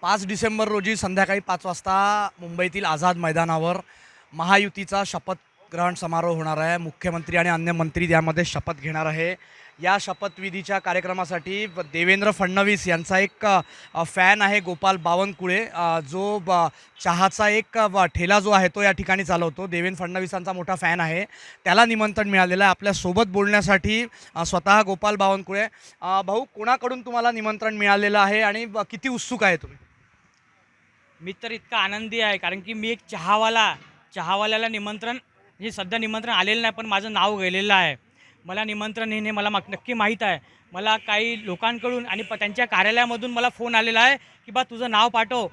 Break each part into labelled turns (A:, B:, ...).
A: 5 डिसेंबर रोजी संध्याकाळी 5 वाजता मुंबईतील आझाद मैदानावर महायुतीचा शपथग्रहण समारोह होणार आहे। मुख्यमंत्री आणि अन्य मंत्री यामध्ये शपथ घेणार आहे। या शपथविधीच्या कार्यक्रमासाठी देवेंद्र फडणवीस यांचा एक फॅन आहे गोपाल बावनकुळे, जो चहाचा एक ठेला जो आहे तो या ठिकाणी चालवतो। देवेंद्र फडणवीसांचा मोठा फॅन आहे, त्याला निमंत्रण मिळालेलं आहे आपल्यासोबत बोलण्यासाठी। स्वतः गोपाल बावनकुळे, भाऊ, कोणाकडून तुम्हाला निमंत्रण मिळालेलं आहे आणि किती उत्सुक आहे तुम्ही?
B: मी तर इतका आनंदी आहे, कारण की मी एक चहावाल्याला निमंत्रण, म्हणजे सध्या निमंत्रण आलेलं नाही, पण माझं नाव गेलेलं आहे। मला निमंत्रण येणे मला नक्की माहीत आहे। मला काही लोकांकडून आणि त्यांच्या कार्यालयामधून मला फोन आलेला आहे की बा तुझं नाव पाठव,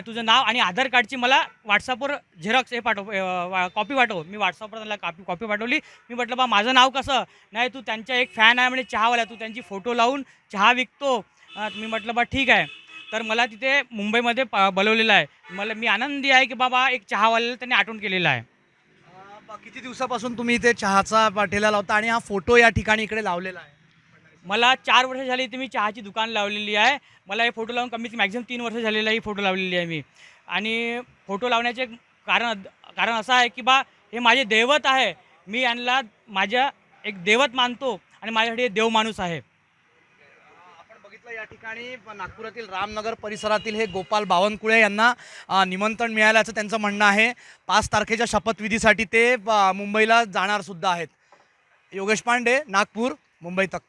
B: तुझं नाव आणि आधार कार्डची मला व्हॉट्सअपवर झेरॉक्स हे पाठव, कॉपी पाठव। मी व्हॉट्सअपवर त्याला कॉपी पाठवली। मी म्हटलं बा माझं नाव कसं नाही, तू त्यांच्या एक फॅन आहे म्हणजे चहावाला, तू त्यांची फोटो लावून चहा विकतो। मी म्हटलं बा ठीक आहे। तर मला तिथे मुंबईमध्ये बोलवलेलं आहे। मी आनंदी आहे की बाबा एक चहावाल्याला त्यांनी आठवण केलेलं आहे।
A: किती दिवसापासून तुम्ही इथे चहाचा ठेला लावता आणि हा फोटो या ठिकाणी इकडे लावलेला आहे?
B: मला 4 वर्ष झाली इथे मी चहाची दुकान लावलेली आहे। मला हे फोटो लावून कमीत मॅक्झिमम 3 वर्ष झालेलं ही फोटो लावलेली आहे मी। आणि फोटो लावण्याचे कारण असं आहे की बा हे माझे दैवत आहे। मी यांना माझ्या एक दैवत मानतो आणि माझ्यासाठी हे देव माणूस आहे।
A: आपण बघितलं या ठिकाणी नागपुरातील रामनगर परिसरातील हे गोपाल बावनकुळे यांना निमंत्रण मिळाल्याचं त्यांचं म्हणणं आहे। 5 तारखेच्या शपथविधीसाठी ते मुंबईला जाणार सुद्धा आहेत। योगेश पांडे, नागपूर, मुंबई तक।